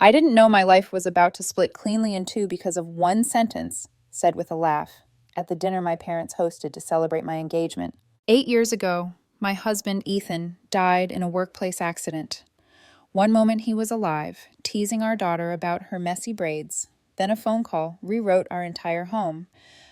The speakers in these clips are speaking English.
I didn't know my life was about to split cleanly in two because of one sentence, said with a laugh, at the dinner my parents hosted to celebrate my engagement. 8 years ago, my husband, Ethan, died in a workplace accident. One moment he was alive, teasing our daughter about her messy braids. Then a phone call rewrote our entire home.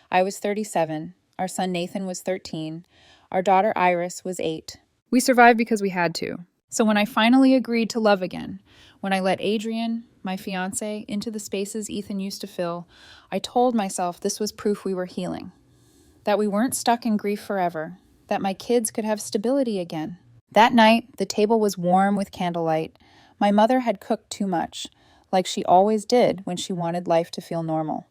I was 37. Our son Nathan was 13. Our daughter Iris was 8. We survived because we had to. So when I finally agreed to love again, when I let Adrian, my fiancé, into the spaces Ethan used to fill, I told myself this was proof we were healing. That we weren't stuck in grief forever. That my kids could have stability again. That night, the table was warm with candlelight. My mother had cooked too much, like she always did when she wanted life to feel normal.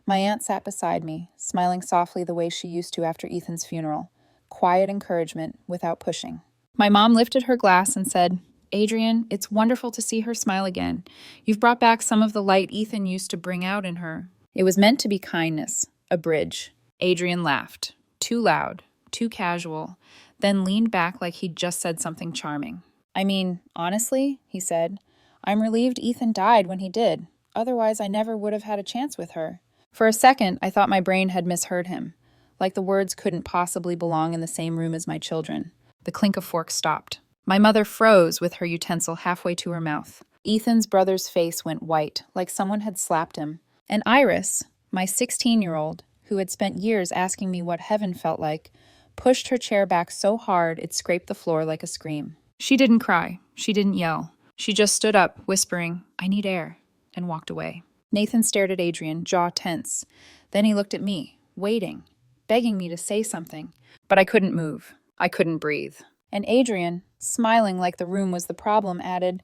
My aunt sat beside me, smiling softly the way she used to after Ethan's funeral. Quiet encouragement without pushing. My mom lifted her glass and said, "Adrian, it's wonderful to see her smile again. You've brought back some of the light Ethan used to bring out in her." It was meant to be kindness, a bridge. Adrian laughed, too loud, too casual, then leaned back like he'd just said something charming. "I mean, honestly," he said, "I'm relieved Ethan died when he did. Otherwise, I never would have had a chance with her." For a second, I thought my brain had misheard him, like the words couldn't possibly belong in the same room as my children. The clink of forks stopped. My mother froze with her utensil halfway to her mouth. Ethan's brother's face went white, like someone had slapped him. And Iris, my 16-year-old, who had spent years asking me what heaven felt like, pushed her chair back so hard it scraped the floor like a scream. She didn't cry. She didn't yell. She just stood up, whispering, "I need air," and walked away. Nathan stared at Adrian, jaw tense. Then he looked at me, waiting, begging me to say something. But I couldn't move. I couldn't breathe. And Adrian, smiling like the room was the problem, added,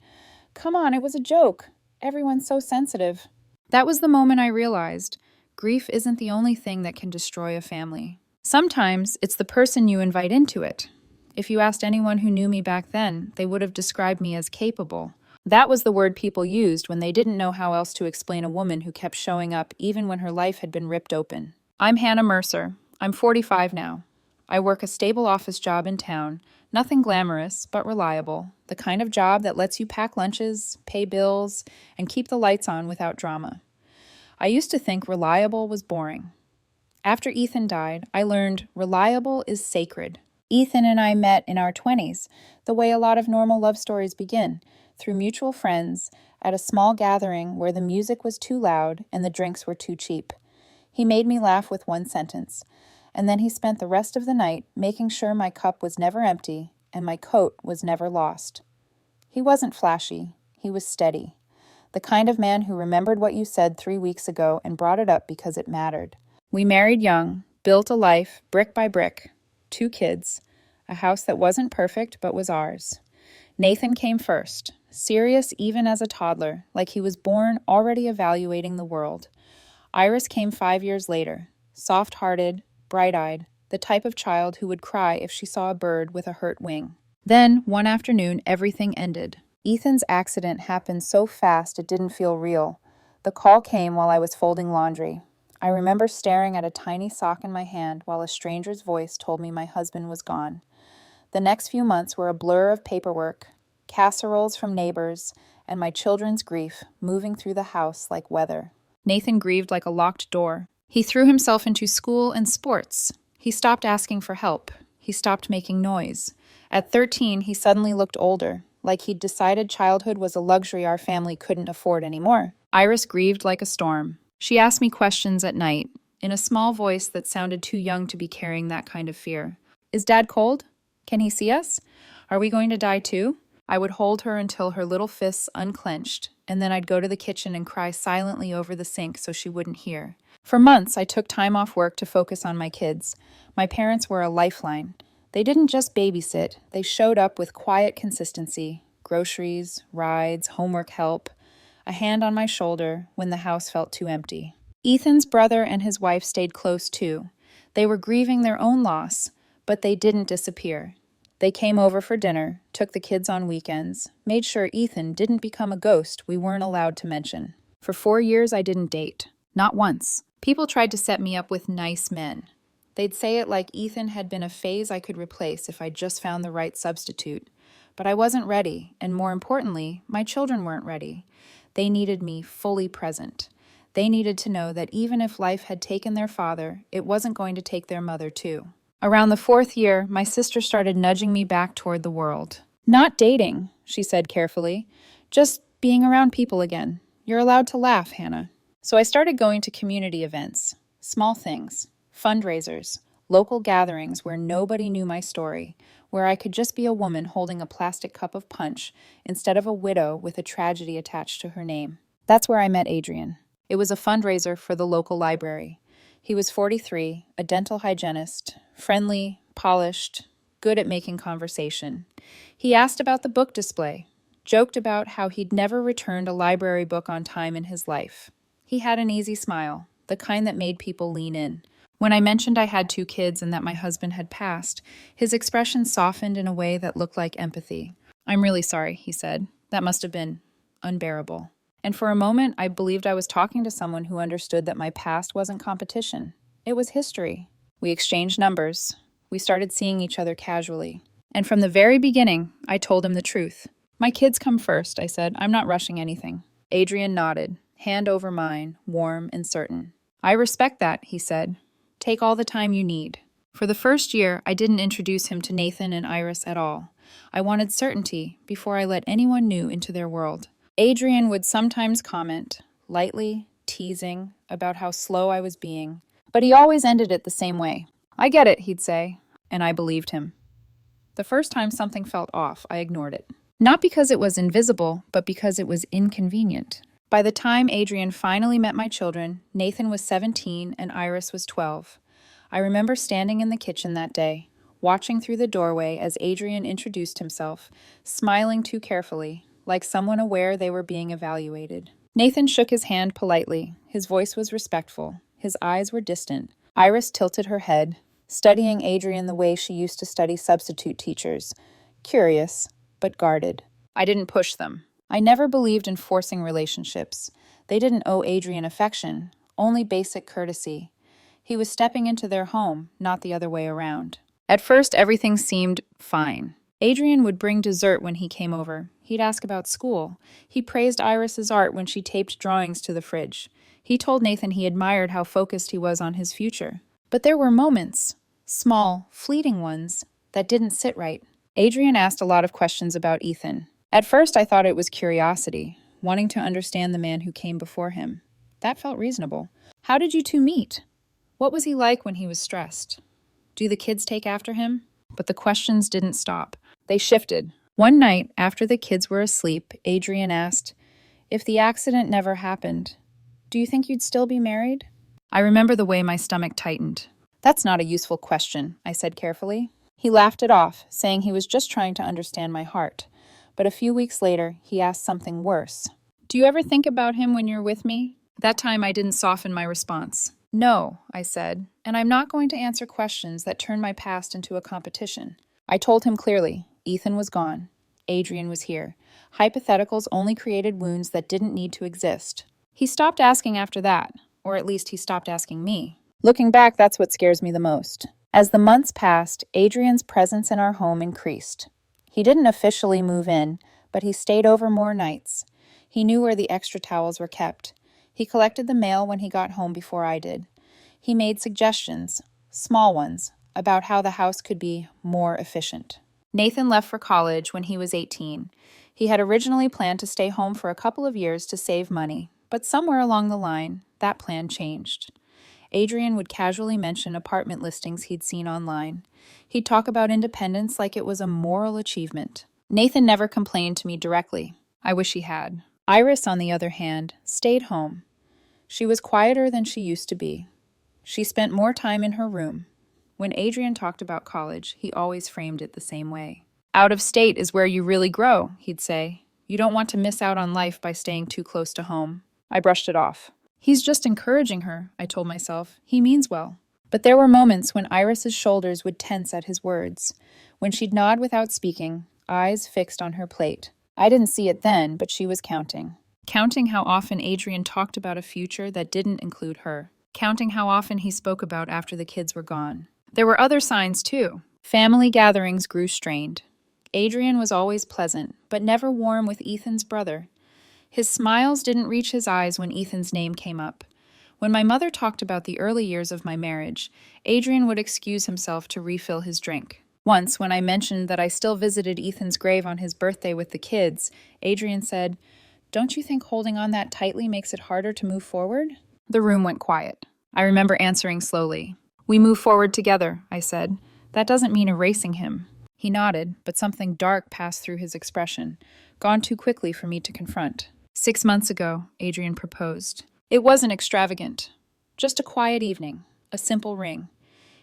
"Come on, it was a joke. Everyone's so sensitive." That was the moment I realized grief isn't the only thing that can destroy a family. Sometimes it's the person you invite into it. If you asked anyone who knew me back then, they would have described me as capable. That was the word people used when they didn't know how else to explain a woman who kept showing up even when her life had been ripped open. I'm Hannah Mercer. I'm 45 now. I work a stable office job in town, nothing glamorous, but reliable, the kind of job that lets you pack lunches, pay bills, and keep the lights on without drama. I used to think reliable was boring. After Ethan died, I learned reliable is sacred. Ethan and I met in our 20s, the way a lot of normal love stories begin, through mutual friends, at a small gathering where the music was too loud and the drinks were too cheap. He made me laugh with one sentence, and then he spent the rest of the night making sure my cup was never empty and my coat was never lost. He wasn't flashy, he was steady. The kind of man who remembered what you said 3 weeks ago and brought it up because it mattered. We married young, built a life brick by brick, 2 kids, a house that wasn't perfect but was ours. Nathan came first, serious even as a toddler, like he was born already evaluating the world. Iris came 5 years later, soft-hearted, bright-eyed, the type of child who would cry if she saw a bird with a hurt wing. Then, one afternoon, everything ended. Ethan's accident happened so fast it didn't feel real. The call came while I was folding laundry. I remember staring at a tiny sock in my hand while a stranger's voice told me my husband was gone. The next few months were a blur of paperwork, casseroles from neighbors, and my children's grief moving through the house like weather. Nathan grieved like a locked door. He threw himself into school and sports. He stopped asking for help. He stopped making noise. At 13, he suddenly looked older, like he'd decided childhood was a luxury our family couldn't afford anymore. Iris grieved like a storm. She asked me questions at night, in a small voice that sounded too young to be carrying that kind of fear. "Is Dad cold? Can he see us? Are we going to die too?" I would hold her until her little fists unclenched, and then I'd go to the kitchen and cry silently over the sink so she wouldn't hear. For months, I took time off work to focus on my kids. My parents were a lifeline. They didn't just babysit, they showed up with quiet consistency, groceries, rides, homework help, a hand on my shoulder when the house felt too empty. Ethan's brother and his wife stayed close too. They were grieving their own loss, but they didn't disappear. They came over for dinner, took the kids on weekends, made sure Ethan didn't become a ghost we weren't allowed to mention. For 4 years, I didn't date. Not once. People tried to set me up with nice men. They'd say it like Ethan had been a phase I could replace if I just found the right substitute. But I wasn't ready, and more importantly, my children weren't ready. They needed me fully present. They needed to know that even if life had taken their father, it wasn't going to take their mother too. Around the 4th year, my sister started nudging me back toward the world. Not dating, she said carefully. Just being around people again. You're allowed to laugh, Hannah. So I started going to community events, small things, fundraisers, local gatherings where nobody knew my story, where I could just be a woman holding a plastic cup of punch instead of a widow with a tragedy attached to her name. That's where I met Adrian. It was a fundraiser for the local library. He was 43, a dental hygienist, friendly, polished, good at making conversation. He asked about the book display, joked about how he'd never returned a library book on time in his life. He had an easy smile, the kind that made people lean in. When I mentioned I had 2 kids and that my husband had passed, his expression softened in a way that looked like empathy. "I'm really sorry," he said. "That must have been unbearable." And for a moment, I believed I was talking to someone who understood that my past wasn't competition. It was history. We exchanged numbers. We started seeing each other casually. And from the very beginning, I told him the truth. "My kids come first," I said. "I'm not rushing anything." Adrian nodded, hand over mine, warm and certain. "I respect that," he said. "Take all the time you need." For the first year, I didn't introduce him to Nathan and Iris at all. I wanted certainty before I let anyone new into their world. Adrian would sometimes comment, lightly, teasing, about how slow I was being, but he always ended it the same way. "I get it," he'd say, and I believed him. The first time something felt off, I ignored it. Not because it was invisible, but because it was inconvenient. By the time Adrian finally met my children, Nathan was 17 and Iris was 12. I remember standing in the kitchen that day, watching through the doorway as Adrian introduced himself, smiling too carefully, like someone aware they were being evaluated. Nathan shook his hand politely. His voice was respectful. His eyes were distant. Iris tilted her head, studying Adrian the way she used to study substitute teachers, curious, but guarded. I didn't push them. I never believed in forcing relationships. They didn't owe Adrian affection, only basic courtesy. He was stepping into their home, not the other way around. At first, everything seemed fine. Adrian would bring dessert when he came over. He'd ask about school. He praised Iris's art when she taped drawings to the fridge. He told Nathan he admired how focused he was on his future. But there were moments, small, fleeting ones, that didn't sit right. Adrian asked a lot of questions about Ethan. At first, I thought it was curiosity, wanting to understand the man who came before him. That felt reasonable. "How did you 2 meet? What was he like when he was stressed? Do the kids take after him?" But the questions didn't stop. They shifted. One night, after the kids were asleep, Adrian asked, "If the accident never happened, do you think you'd still be married?" I remember the way my stomach tightened. "That's not a useful question," I said carefully. He laughed it off, saying he was just trying to understand my heart. But a few weeks later, he asked something worse. "Do you ever think about him when you're with me?" That time I didn't soften my response. "No," I said, "and I'm not going to answer questions that turn my past into a competition." I told him clearly, Ethan was gone. Adrian was here. Hypotheticals only created wounds that didn't need to exist. He stopped asking after that, or at least he stopped asking me. Looking back, that's what scares me the most. As the months passed, Adrian's presence in our home increased. He didn't officially move in, but he stayed over more nights. He knew where the extra towels were kept. He collected the mail when he got home before I did. He made suggestions, small ones, about how the house could be more efficient. Nathan left for college when he was 18. He had originally planned to stay home for a couple of years to save money, but somewhere along the line, that plan changed. Adrian would casually mention apartment listings he'd seen online. He'd talk about independence like it was a moral achievement. Nathan never complained to me directly. I wish he had. Iris, on the other hand, stayed home. She was quieter than she used to be. She spent more time in her room. When Adrian talked about college, he always framed it the same way. "Out of state is where you really grow," he'd say. "You don't want to miss out on life by staying too close to home." I brushed it off. "He's just encouraging her," I told myself. "He means well." But there were moments when Iris's shoulders would tense at his words, when she'd nod without speaking, eyes fixed on her plate. I didn't see it then, but she was counting. Counting how often Adrian talked about a future that didn't include her. Counting how often he spoke about after the kids were gone. There were other signs, too. Family gatherings grew strained. Adrian was always pleasant, but never warm with Ethan's brother. His smiles didn't reach his eyes when Ethan's name came up. When my mother talked about the early years of my marriage, Adrian would excuse himself to refill his drink. Once, when I mentioned that I still visited Ethan's grave on his birthday with the kids, Adrian said, "Don't you think holding on that tightly makes it harder to move forward?" The room went quiet. I remember answering slowly. "We move forward together," I said. "That doesn't mean erasing him." He nodded, but something dark passed through his expression, gone too quickly for me to confront. 6 months ago, Adrian proposed. It wasn't extravagant. Just a quiet evening, a simple ring.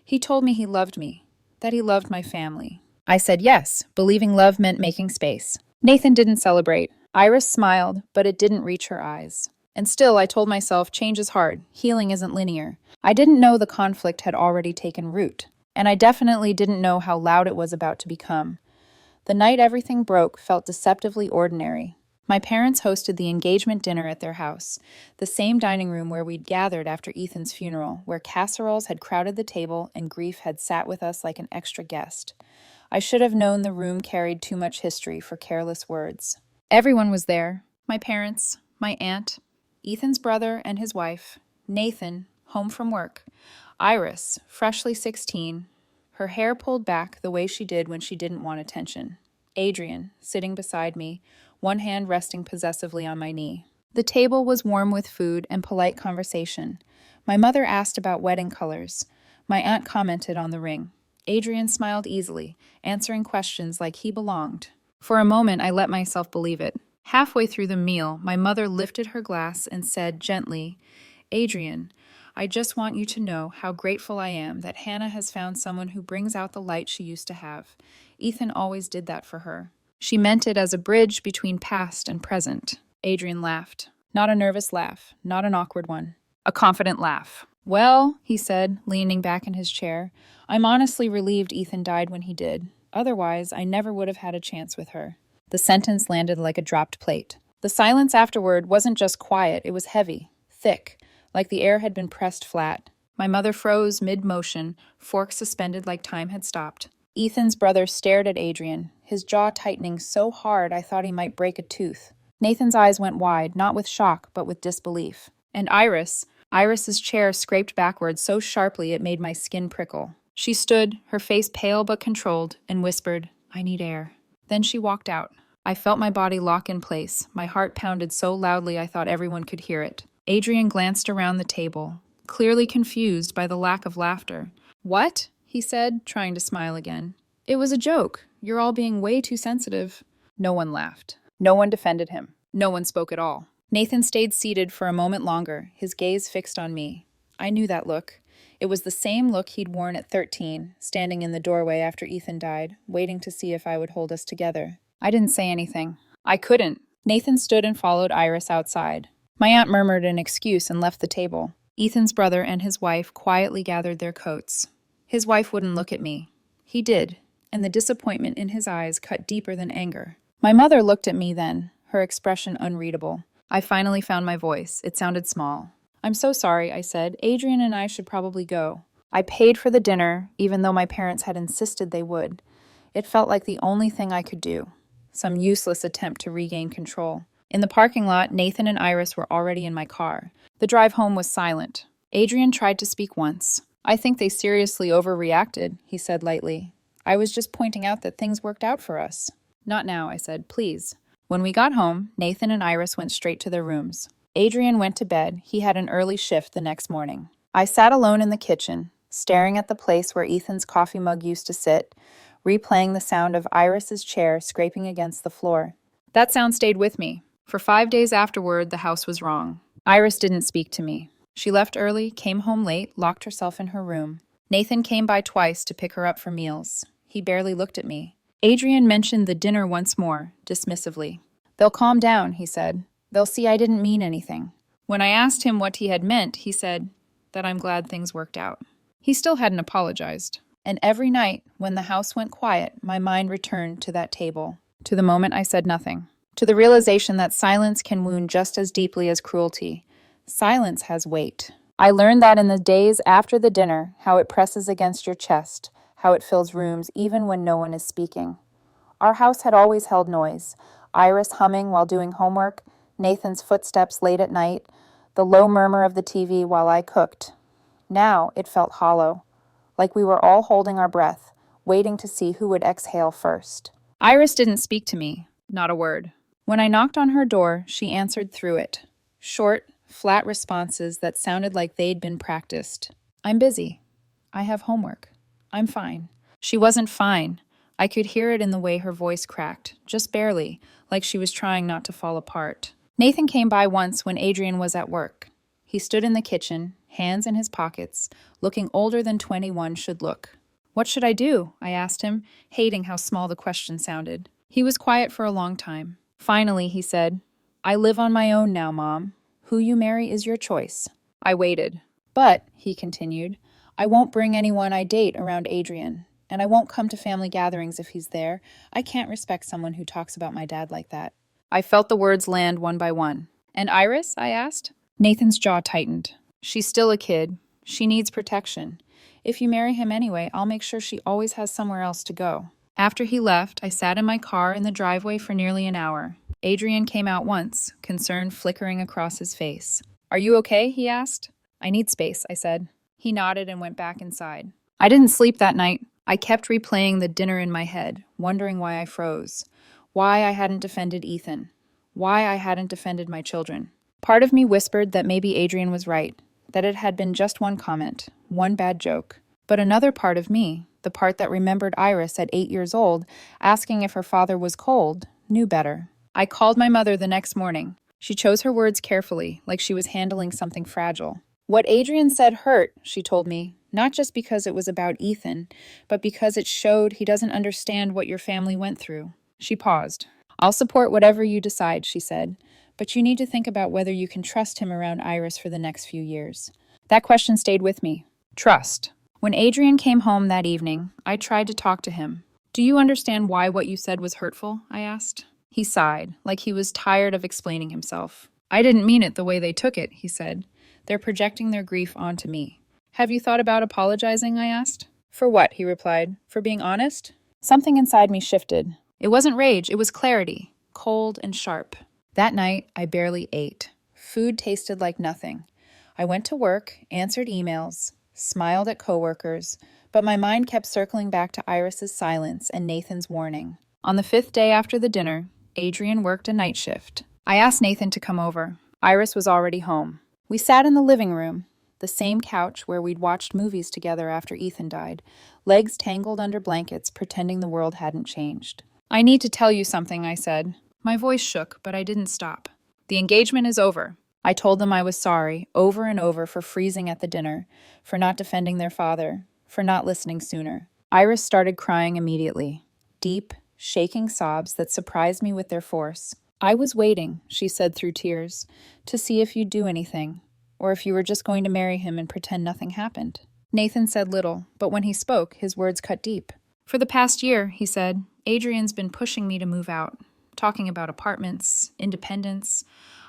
He told me he loved me, that he loved my family. I said yes, believing love meant making space. Nathan didn't celebrate. Iris smiled, but it didn't reach her eyes. And still, I told myself, change is hard, healing isn't linear. I didn't know the conflict had already taken root, and I definitely didn't know how loud it was about to become. The night everything broke felt deceptively ordinary. My parents hosted the engagement dinner at their house, the same dining room where we'd gathered after Ethan's funeral, where casseroles had crowded the table and grief had sat with us like an extra guest. I should have known the room carried too much history for careless words. Everyone was there. My parents, my aunt, Ethan's brother and his wife, Nathan, home from work, Iris, freshly 16, her hair pulled back the way she did when she didn't want attention, Adrian, sitting beside me, one hand resting possessively on my knee. The table was warm with food and polite conversation. My mother asked about wedding colors. My aunt commented on the ring. Adrian smiled easily, answering questions like he belonged. For a moment, I let myself believe it. Halfway through the meal, my mother lifted her glass and said gently, "Adrian, I just want you to know how grateful I am that Hannah has found someone who brings out the light she used to have. Ethan always did that for her." She meant it as a bridge between past and present. Adrian laughed. Not a nervous laugh, not an awkward one. A confident laugh. "Well," he said, leaning back in his chair, "I'm honestly relieved Ethan died when he did. Otherwise, I never would have had a chance with her." The sentence landed like a dropped plate. The silence afterward wasn't just quiet, it was heavy, thick, like the air had been pressed flat. My mother froze mid-motion, fork suspended like time had stopped. Ethan's brother stared at Adrian, his jaw tightening so hard I thought he might break a tooth. Nathan's eyes went wide, not with shock, but with disbelief. And Iris's chair scraped backwards so sharply it made my skin prickle. She stood, her face pale but controlled, and whispered, "I need air." Then she walked out. I felt my body lock in place. My heart pounded so loudly I thought everyone could hear it. Adrian glanced around the table, clearly confused by the lack of laughter. "What?" he said, trying to smile again. "It was a joke. You're all being way too sensitive." No one laughed. No one defended him. No one spoke at all. Nathan stayed seated for a moment longer, his gaze fixed on me. I knew that look. It was the same look he'd worn at 13, standing in the doorway after Ethan died, waiting to see if I would hold us together. I didn't say anything. I couldn't. Nathan stood and followed Iris outside. My aunt murmured an excuse and left the table. Ethan's brother and his wife quietly gathered their coats. His wife wouldn't look at me. He did, and the disappointment in his eyes cut deeper than anger. My mother looked at me then, her expression unreadable. I finally found my voice. It sounded small. "I'm so sorry," I said. "Adrian and I should probably go." I paid for the dinner, even though my parents had insisted they would. It felt like the only thing I could do. Some useless attempt to regain control. In the parking lot, Nathan and Iris were already in my car. The drive home was silent. Adrian tried to speak once. "I think they seriously overreacted," he said lightly. "I was just pointing out that things worked out for us." "Not now," I said. "Please." When we got home, Nathan and Iris went straight to their rooms. Adrian went to bed. He had an early shift the next morning. I sat alone in the kitchen, staring at the place where Ethan's coffee mug used to sit, replaying the sound of Iris's chair scraping against the floor. That sound stayed with me. For 5 days afterward, the house was wrong. Iris didn't speak to me. She left early, came home late, locked herself in her room. Nathan came by twice to pick her up for meals. He barely looked at me. Adrian mentioned the dinner once more, dismissively. "They'll calm down," he said. "They'll see I didn't mean anything." When I asked him what he had meant, he said that I'm glad things worked out. He still hadn't apologized. And every night, when the house went quiet, my mind returned to that table, to the moment I said nothing, to the realization that silence can wound just as deeply as cruelty. Silence has weight. I learned that in the days after the dinner, how it presses against your chest, how it fills rooms even when no one is speaking. Our house had always held noise, Iris humming while doing homework, Nathan's footsteps late at night, the low murmur of the TV while I cooked. Now it felt hollow, like we were all holding our breath, waiting to see who would exhale first. Iris didn't speak to me, not a word. When I knocked on her door, she answered through it. Short, flat responses that sounded like they'd been practiced. I'm busy. I have homework. I'm fine. She wasn't fine. I could hear it in the way her voice cracked, just barely, like she was trying not to fall apart. Nathan came by once when Adrian was at work. He stood in the kitchen, hands in his pockets, looking older than 21 should look. What should I do? I asked him, hating how small the question sounded. He was quiet for a long time. Finally, he said, I live on my own now, Mom. Who you marry is your choice. I waited. But, he continued, I won't bring anyone I date around Adrian, and I won't come to family gatherings if he's there. I can't respect someone who talks about my dad like that. I felt the words land one by one. And Iris? I asked. Nathan's jaw tightened. She's still a kid. She needs protection. If you marry him anyway, I'll make sure she always has somewhere else to go. After he left, I sat in my car in the driveway for nearly an hour. Adrian came out once, concern flickering across his face. Are you okay? He asked. I need space, I said. He nodded and went back inside. I didn't sleep that night. I kept replaying the dinner in my head, wondering why I froze. Why I hadn't defended Ethan. Why I hadn't defended my children. Part of me whispered that maybe Adrian was right, that it had been just one comment, one bad joke. But another part of me, the part that remembered Iris at 8 years old, asking if her father was cold, knew better. I called my mother the next morning. She chose her words carefully, like she was handling something fragile. What Adrian said hurt, she told me, not just because it was about Ethan, but because it showed he doesn't understand what your family went through. She paused. I'll support whatever you decide, she said, but you need to think about whether you can trust him around Iris for the next few years. That question stayed with me. Trust. When Adrian came home that evening, I tried to talk to him. Do you understand why what you said was hurtful? I asked. He sighed, like he was tired of explaining himself. I didn't mean it the way they took it, he said. They're projecting their grief onto me. Have you thought about apologizing? I asked. For what? He replied. For being honest? Something inside me shifted. It wasn't rage, it was clarity, cold and sharp. That night, I barely ate. Food tasted like nothing. I went to work, answered emails, smiled at coworkers, but my mind kept circling back to Iris's silence and Nathan's warning. On the 5th day after the dinner, Adrian worked a night shift. I asked Nathan to come over. Iris was already home. We sat in the living room, the same couch where we'd watched movies together after Ethan died, legs tangled under blankets, pretending the world hadn't changed. I need to tell you something, I said. My voice shook, but I didn't stop. The engagement is over. I told them I was sorry, over and over, for freezing at the dinner, for not defending their father, for not listening sooner. Iris started crying immediately. Deep, shaking sobs that surprised me with their force. I was waiting, she said through tears, to see if you'd do anything, or if you were just going to marry him and pretend nothing happened. Nathan said little, but when he spoke, his words cut deep. For the past year, he said, Adrian's been pushing me to move out, talking about apartments, independence.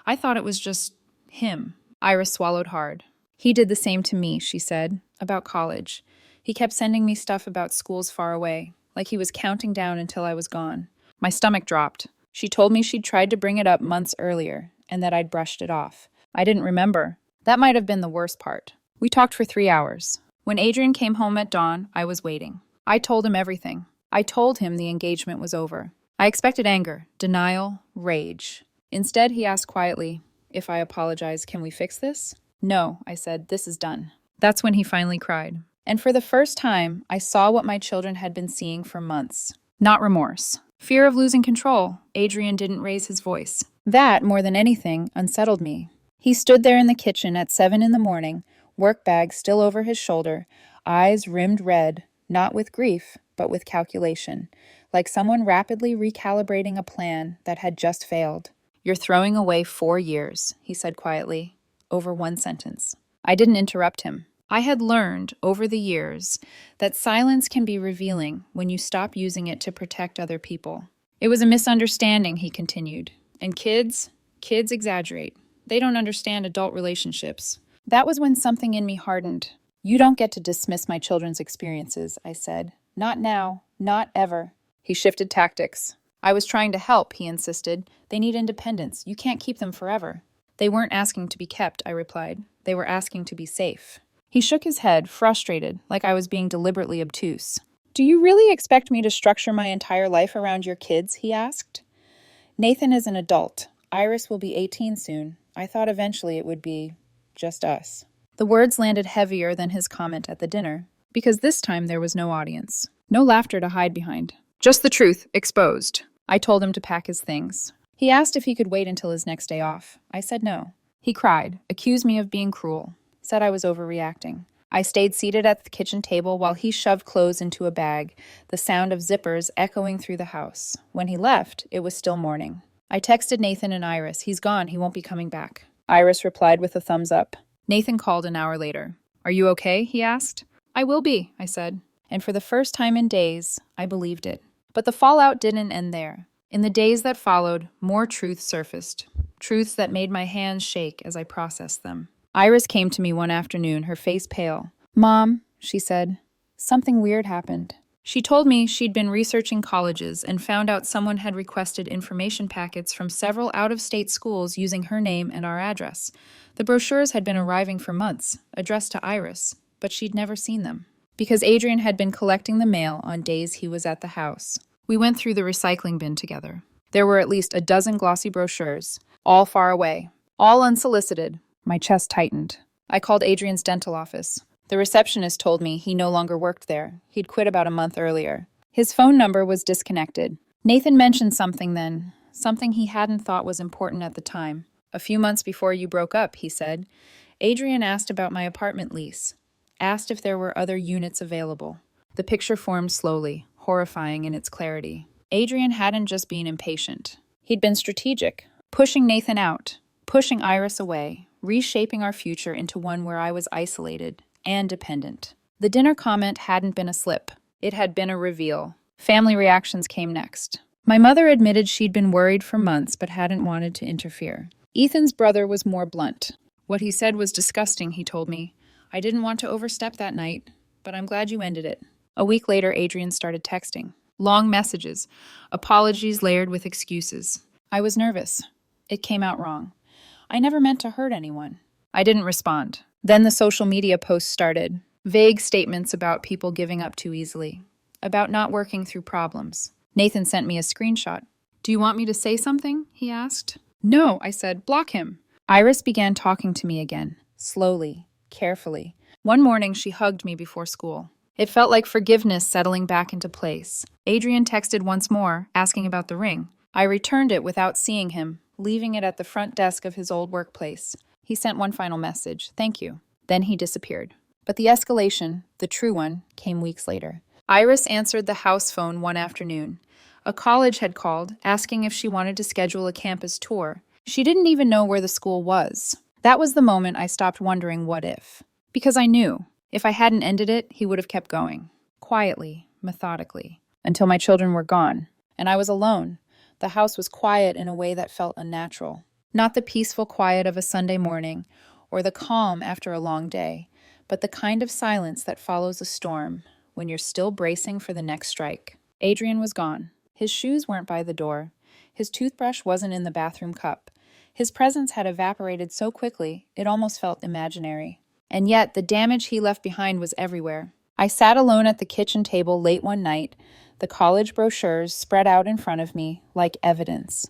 I thought it was just him. Iris swallowed hard. He did the same to me, she said, about college. He kept sending me stuff about schools far away, like he was counting down until I was gone. My stomach dropped. She told me she'd tried to bring it up months earlier, and that I'd brushed it off. I didn't remember. That might have been the worst part. We talked for 3 hours. When Adrian came home at dawn, I was waiting. I told him everything. I told him the engagement was over. I expected anger, denial, rage. Instead, he asked quietly, if I apologize, can we fix this? No, I said, this is done. That's when he finally cried. And for the first time, I saw what my children had been seeing for months. Not remorse. Fear of losing control. Adrian didn't raise his voice. That, more than anything, unsettled me. He stood there in the kitchen at 7 a.m, work bag still over his shoulder, eyes rimmed red, not with grief, but with calculation, like someone rapidly recalibrating a plan that had just failed. You're throwing away 4 years, he said quietly, over one sentence. I didn't interrupt him. I had learned over the years that silence can be revealing when you stop using it to protect other people. It was a misunderstanding, he continued. And kids exaggerate. They don't understand adult relationships. That was when something in me hardened. You don't get to dismiss my children's experiences, I said. Not now, not ever. He shifted tactics. I was trying to help, he insisted. They need independence. You can't keep them forever. They weren't asking to be kept, I replied. They were asking to be safe. He shook his head, frustrated, like I was being deliberately obtuse. Do you really expect me to structure my entire life around your kids? He asked. Nathan is an adult. Iris will be 18 soon. I thought eventually it would be just us. The words landed heavier than his comment at the dinner, because this time there was no audience. No laughter to hide behind. Just the truth, exposed. I told him to pack his things. He asked if he could wait until his next day off. I said no. He cried, accused me of being cruel, said I was overreacting. I stayed seated at the kitchen table while he shoved clothes into a bag, the sound of zippers echoing through the house. When he left, it was still morning. I texted Nathan and Iris. He's gone. He won't be coming back. Iris replied with a thumbs up. Nathan called an hour later. Are you okay? He asked. I will be, I said. And for the first time in days, I believed it. But the fallout didn't end there. In the days that followed, more truths surfaced. Truths that made my hands shake as I processed them. Iris came to me one afternoon, her face pale. Mom, she said, something weird happened. She told me she'd been researching colleges and found out someone had requested information packets from several out-of-state schools using her name and our address. The brochures had been arriving for months, addressed to Iris, but she'd never seen them. Because Adrian had been collecting the mail on days he was at the house. We went through the recycling bin together. There were at least a dozen glossy brochures, all far away, all unsolicited. My chest tightened. I called Adrian's dental office. The receptionist told me he no longer worked there. He'd quit about a month earlier. His phone number was disconnected. Nathan mentioned something then, something he hadn't thought was important at the time. A few months before you broke up, he said, Adrian asked about my apartment lease, asked if there were other units available. The picture formed slowly, horrifying in its clarity. Adrian hadn't just been impatient. He'd been strategic, pushing Nathan out, pushing Iris away, reshaping our future into one where I was isolated and dependent. The dinner comment hadn't been a slip. It had been a reveal. Family reactions came next. My mother admitted she'd been worried for months but hadn't wanted to interfere. Ethan's brother was more blunt. What he said was disgusting, he told me. I didn't want to overstep that night, but I'm glad you ended it. A week later, Adrian started texting. Long messages, apologies layered with excuses. I was nervous. It came out wrong. I never meant to hurt anyone. I didn't respond. Then the social media posts started. Vague statements about people giving up too easily. About not working through problems. Nathan sent me a screenshot. Do you want me to say something? He asked. No, I said. Block him. Iris began talking to me again. Slowly. Carefully. One morning, she hugged me before school. It felt like forgiveness settling back into place. Adrian texted once more, asking about the ring. I returned it without seeing him, leaving it at the front desk of his old workplace. He sent one final message, thank you. Then he disappeared. But the escalation, the true one, came weeks later. Iris answered the house phone one afternoon. A college had called, asking if she wanted to schedule a campus tour. She didn't even know where the school was. That was the moment I stopped wondering what if. Because I knew, if I hadn't ended it, he would have kept going. Quietly, methodically, until my children were gone. And I was alone. The house was quiet in a way that felt unnatural. Not the peaceful quiet of a Sunday morning, or the calm after a long day, but the kind of silence that follows a storm, when you're still bracing for the next strike. Adrian was gone. His shoes weren't by the door. His toothbrush wasn't in the bathroom cup. His presence had evaporated so quickly, it almost felt imaginary. And yet, the damage he left behind was everywhere. I sat alone at the kitchen table late one night, the college brochures spread out in front of me, like evidence.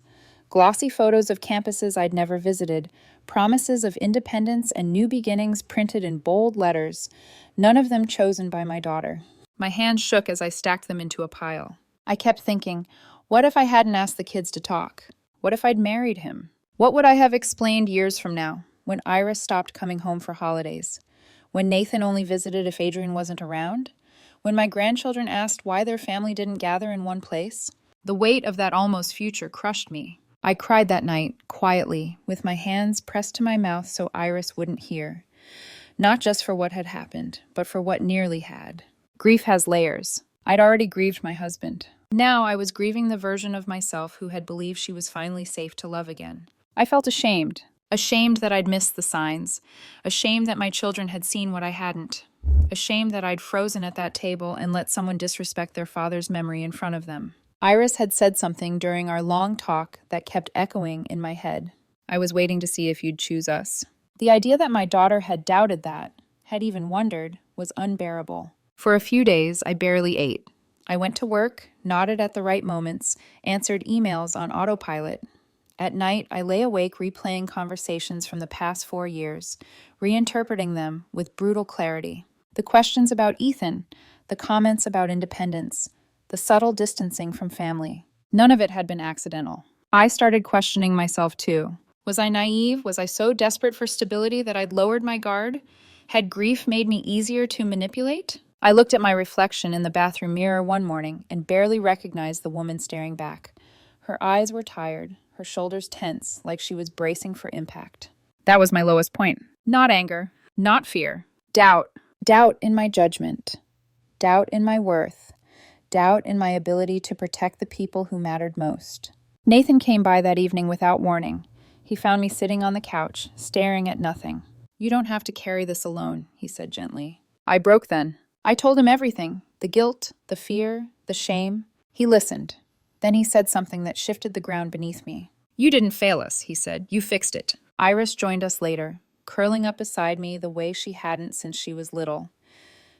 Glossy photos of campuses I'd never visited, promises of independence and new beginnings printed in bold letters, none of them chosen by my daughter. My hands shook as I stacked them into a pile. I kept thinking, what if I hadn't asked the kids to talk? What if I'd married him? What would I have explained years from now, when Iris stopped coming home for holidays? When Nathan only visited if Adrian wasn't around? When my grandchildren asked why their family didn't gather in one place? The weight of that almost future crushed me. I cried that night, quietly, with my hands pressed to my mouth so Iris wouldn't hear. Not just for what had happened, but for what nearly had. Grief has layers. I'd already grieved my husband. Now I was grieving the version of myself who had believed she was finally safe to love again. I felt ashamed. Ashamed that I'd missed the signs. Ashamed that my children had seen what I hadn't. Ashamed that I'd frozen at that table and let someone disrespect their father's memory in front of them. Iris had said something during our long talk that kept echoing in my head. I was waiting to see if you'd choose us. The idea that my daughter had doubted that, had even wondered, was unbearable. For a few days, I barely ate. I went to work, nodded at the right moments, answered emails on autopilot. At night, I lay awake replaying conversations from the past 4 years, reinterpreting them with brutal clarity. The questions about Ethan, the comments about independence, the subtle distancing from family. None of it had been accidental. I started questioning myself too. Was I naive? Was I so desperate for stability that I'd lowered my guard? Had grief made me easier to manipulate? I looked at my reflection in the bathroom mirror one morning and barely recognized the woman staring back. Her eyes were tired, her shoulders tense, like she was bracing for impact. That was my lowest point. Not anger, not fear. Doubt. Doubt in my judgment. Doubt in my worth. Doubt in my ability to protect the people who mattered most. Nathan came by that evening without warning. He found me sitting on the couch, staring at nothing. "You don't have to carry this alone," he said gently. I broke then. I told him everything, the guilt, the fear, the shame. He listened. Then he said something that shifted the ground beneath me. "You didn't fail us," he said. "You fixed it." Iris joined us later, curling up beside me the way she hadn't since she was little.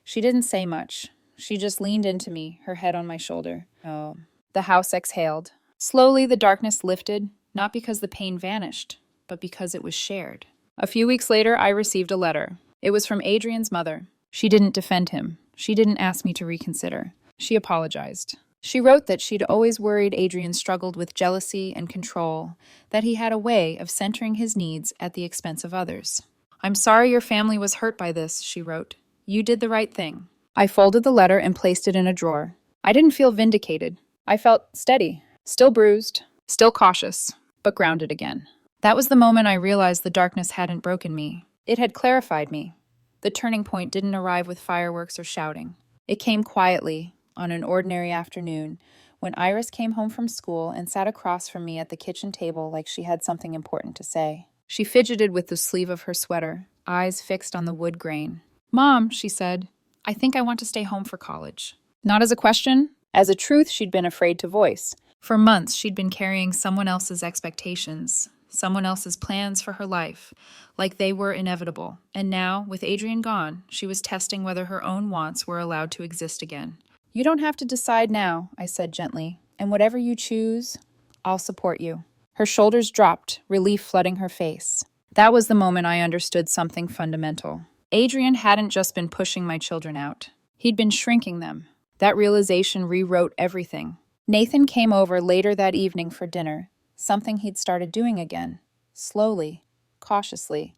She didn't say much. She just leaned into me, her head on my shoulder. Oh. The house exhaled. Slowly, the darkness lifted, not because the pain vanished, but because it was shared. A few weeks later, I received a letter. It was from Adrian's mother. She didn't defend him. She didn't ask me to reconsider. She apologized. She wrote that she'd always worried Adrian struggled with jealousy and control, that he had a way of centering his needs at the expense of others. "I'm sorry your family was hurt by this," she wrote. "You did the right thing." I folded the letter and placed it in a drawer. I didn't feel vindicated. I felt steady, still bruised, still cautious, but grounded again. That was the moment I realized the darkness hadn't broken me. It had clarified me. The turning point didn't arrive with fireworks or shouting. It came quietly, on an ordinary afternoon, when Iris came home from school and sat across from me at the kitchen table like she had something important to say. She fidgeted with the sleeve of her sweater, eyes fixed on the wood grain. "Mom," she said, "I think I want to stay home for college." Not as a question, as a truth she'd been afraid to voice. For months, she'd been carrying someone else's expectations, someone else's plans for her life, like they were inevitable. And now, with Adrian gone, she was testing whether her own wants were allowed to exist again. "You don't have to decide now," I said gently, "and whatever you choose, I'll support you." Her shoulders dropped, relief flooding her face. That was the moment I understood something fundamental. Adrian hadn't just been pushing my children out. He'd been shrinking them. That realization rewrote everything. Nathan came over later that evening for dinner, something he'd started doing again, slowly, cautiously.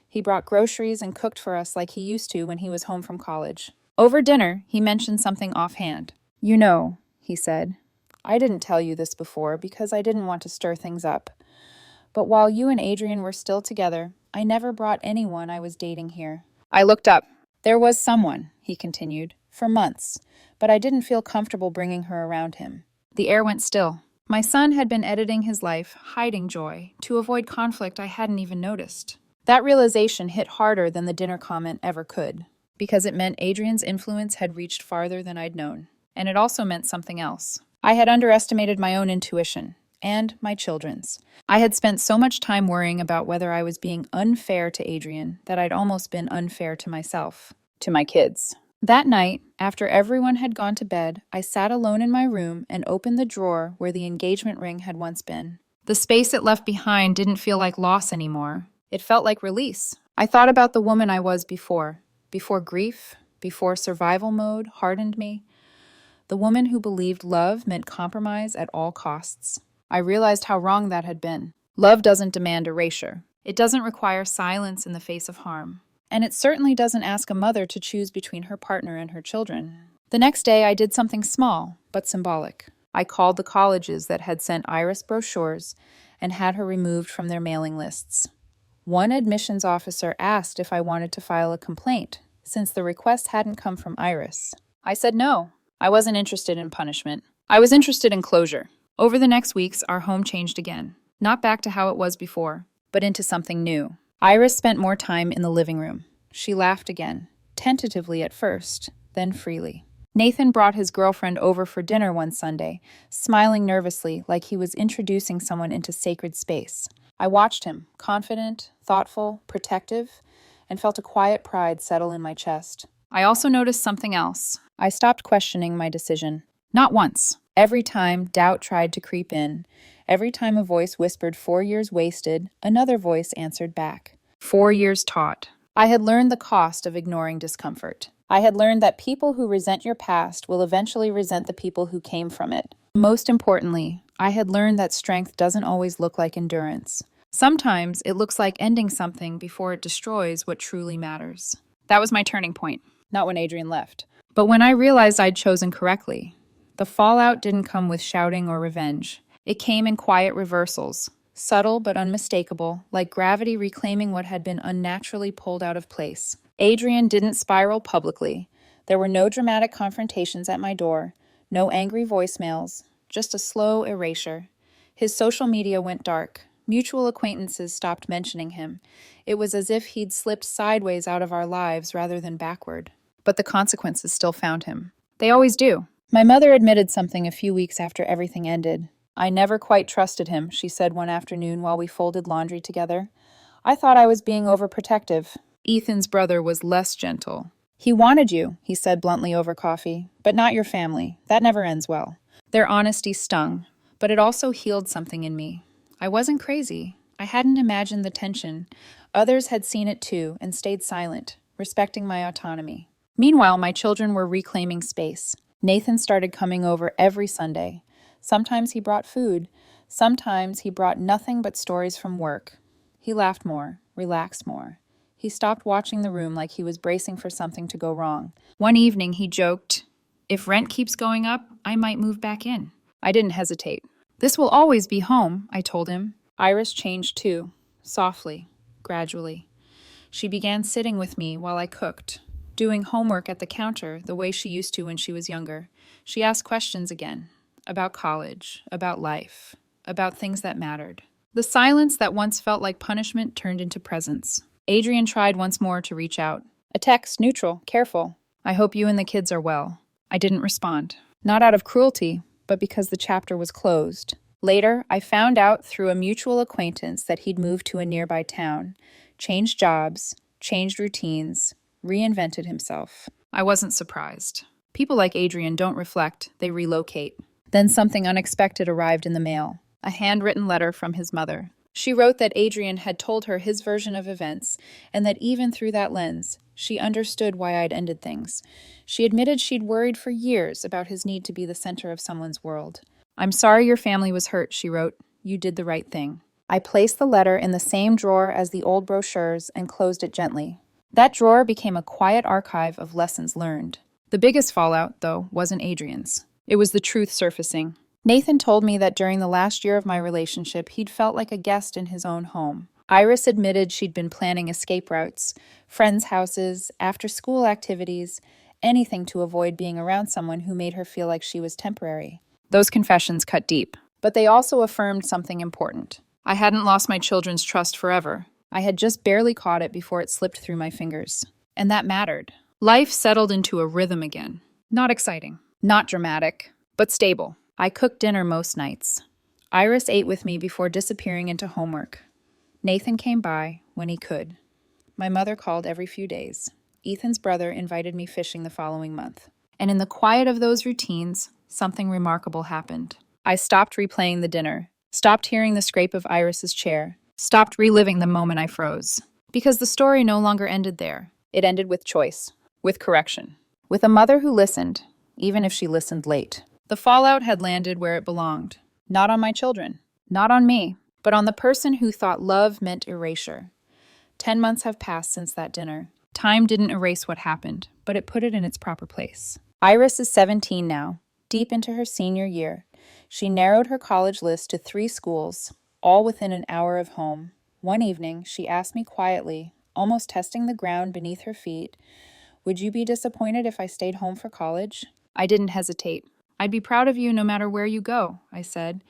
He brought groceries and cooked for us like he used to when he was home from college. Over dinner, he mentioned something offhand. "You know," he said, "I didn't tell you this before because I didn't want to stir things up. But while you and Adrian were still together, I never brought anyone I was dating here." I looked up. "There was someone," he continued, "for months, but I didn't feel comfortable bringing her around him." The air went still. My son had been editing his life, hiding joy, to avoid conflict I hadn't even noticed. That realization hit harder than the dinner comment ever could, because it meant Adrian's influence had reached farther than I'd known. And it also meant something else. I had underestimated my own intuition, and my children's. I had spent so much time worrying about whether I was being unfair to Adrian that I'd almost been unfair to myself, to my kids. That night, after everyone had gone to bed, I sat alone in my room and opened the drawer where the engagement ring had once been. The space it left behind didn't feel like loss anymore. It felt like release. I thought about the woman I was before grief, before survival mode hardened me. The woman who believed love meant compromise at all costs. I realized how wrong that had been. Love doesn't demand erasure. It doesn't require silence in the face of harm. And it certainly doesn't ask a mother to choose between her partner and her children. The next day, I did something small, but symbolic. I called the colleges that had sent Iris brochures and had her removed from their mailing lists. One admissions officer asked if I wanted to file a complaint, since the request hadn't come from Iris. I said no. I wasn't interested in punishment. I was interested in closure. Over the next weeks, our home changed again. Not back to how it was before, but into something new. Iris spent more time in the living room. She laughed again, tentatively at first, then freely. Nathan brought his girlfriend over for dinner one Sunday, smiling nervously like he was introducing someone into sacred space. I watched him, confident, thoughtful, protective, and felt a quiet pride settle in my chest. I also noticed something else. I stopped questioning my decision. Not once. Every time doubt tried to creep in, every time a voice whispered 4 years wasted, another voice answered back. 4 years taught. I had learned the cost of ignoring discomfort. I had learned that people who resent your past will eventually resent the people who came from it. Most importantly, I had learned that strength doesn't always look like endurance. Sometimes it looks like ending something before it destroys what truly matters. That was my turning point, not when Adrian left, but when I realized I'd chosen correctly. The fallout didn't come with shouting or revenge. It came in quiet reversals, subtle but unmistakable, like gravity reclaiming what had been unnaturally pulled out of place. Adrian didn't spiral publicly. There were no dramatic confrontations at my door, no angry voicemails, just a slow erasure. His social media went dark. Mutual acquaintances stopped mentioning him. It was as if he'd slipped sideways out of our lives rather than backward. But the consequences still found him. They always do. My mother admitted something a few weeks after everything ended. I never quite trusted him, she said one afternoon while we folded laundry together. I thought I was being overprotective. Ethan's brother was less gentle. He wanted you, he said bluntly over coffee, but not your family. That never ends well. Their honesty stung, but it also healed something in me. I wasn't crazy. I hadn't imagined the tension. Others had seen it too and stayed silent, respecting my autonomy. Meanwhile, my children were reclaiming space. Nathan started coming over every Sunday. Sometimes he brought food. Sometimes he brought nothing but stories from work. He laughed more, relaxed more. He stopped watching the room like he was bracing for something to go wrong. One evening, he joked, "If rent keeps going up, I might move back in." I didn't hesitate. "This will always be home," I told him. Iris changed too, softly, gradually. She began sitting with me while I cooked, doing homework at the counter the way she used to when she was younger. She asked questions again, about college, about life, about things that mattered. The silence that once felt like punishment turned into presence. Adrian tried once more to reach out. A text, neutral, careful. "I hope you and the kids are well." I didn't respond. Not out of cruelty, but because the chapter was closed. Later, I found out through a mutual acquaintance that he'd moved to a nearby town, changed jobs, changed routines, reinvented himself. I wasn't surprised. People like Adrian don't reflect, they relocate. Then something unexpected arrived in the mail. A handwritten letter from his mother. She wrote that Adrian had told her his version of events, and that even through that lens, she understood why I'd ended things. She admitted she'd worried for years about his need to be the center of someone's world. "I'm sorry your family was hurt," she wrote. "You did the right thing." I placed the letter in the same drawer as the old brochures and closed it gently. That drawer became a quiet archive of lessons learned. The biggest fallout, though, wasn't Adrian's. It was the truth surfacing. Nathan told me that during the last year of my relationship, he'd felt like a guest in his own home. Iris admitted she'd been planning escape routes, friends' houses, after-school activities, anything to avoid being around someone who made her feel like she was temporary. Those confessions cut deep, but they also affirmed something important. I hadn't lost my children's trust forever. I had just barely caught it before it slipped through my fingers. And that mattered. Life settled into a rhythm again. Not exciting, not dramatic, but stable. I cooked dinner most nights. Iris ate with me before disappearing into homework. Nathan came by when he could. My mother called every few days. Ethan's brother invited me fishing the following month. And in the quiet of those routines, something remarkable happened. I stopped replaying the dinner, stopped hearing the scrape of Iris's chair, stopped reliving the moment I froze. Because the story no longer ended there. It ended with choice, with correction, with a mother who listened, even if she listened late. The fallout had landed where it belonged. Not on my children, not on me, but on the person who thought love meant erasure. 10 months have passed since that dinner. Time didn't erase what happened, but it put it in its proper place. Iris is 17 now, deep into her senior year. She narrowed her college list to 3 schools, all within an hour of home. One evening, she asked me quietly, almost testing the ground beneath her feet, "Would you be disappointed if I stayed home for college?" I didn't hesitate. "I'd be proud of you no matter where you go," I said,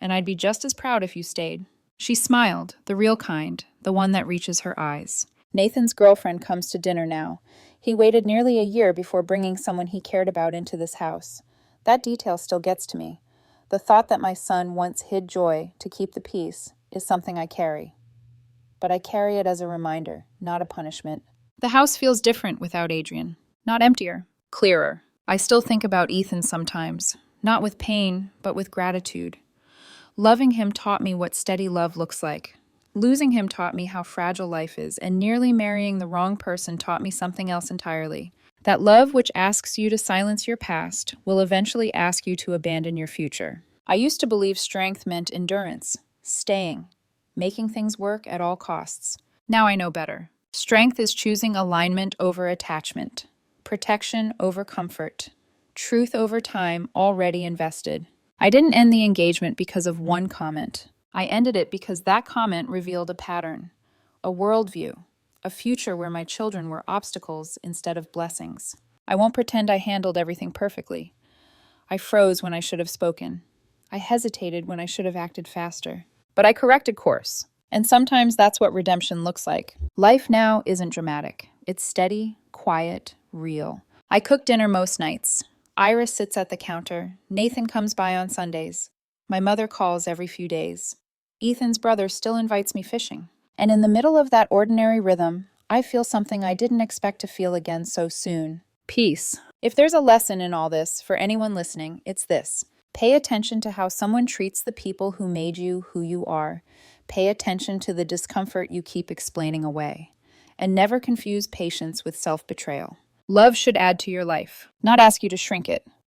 "and I'd be just as proud if you stayed." She smiled, the real kind, the one that reaches her eyes. Nathan's girlfriend comes to dinner now. He waited nearly a year before bringing someone he cared about into this house. That detail still gets to me. The thought that my son once hid joy to keep the peace is something I carry. But I carry it as a reminder, not a punishment. The house feels different without Adrian. Not emptier, clearer. I still think about Ethan sometimes, not with pain, but with gratitude. Loving him taught me what steady love looks like. Losing him taught me how fragile life is, and nearly marrying the wrong person taught me something else entirely. That love which asks you to silence your past will eventually ask you to abandon your future. I used to believe strength meant endurance, staying, making things work at all costs. Now I know better. Strength is choosing alignment over attachment, protection over comfort, truth over time already invested. I didn't end the engagement because of one comment. I ended it because that comment revealed a pattern, a worldview, a future where my children were obstacles instead of blessings. I won't pretend I handled everything perfectly. I froze when I should have spoken. I hesitated when I should have acted faster. But I corrected course. And sometimes that's what redemption looks like. Life now isn't dramatic. It's steady, quiet, real. I cook dinner most nights. Iris sits at the counter. Nathan comes by on Sundays. My mother calls every few days. Ethan's brother still invites me fishing. And in the middle of that ordinary rhythm, I feel something I didn't expect to feel again so soon. Peace. If there's a lesson in all this, for anyone listening, it's this. Pay attention to how someone treats the people who made you who you are. Pay attention to the discomfort you keep explaining away. And never confuse patience with self-betrayal. Love should add to your life, not ask you to shrink it.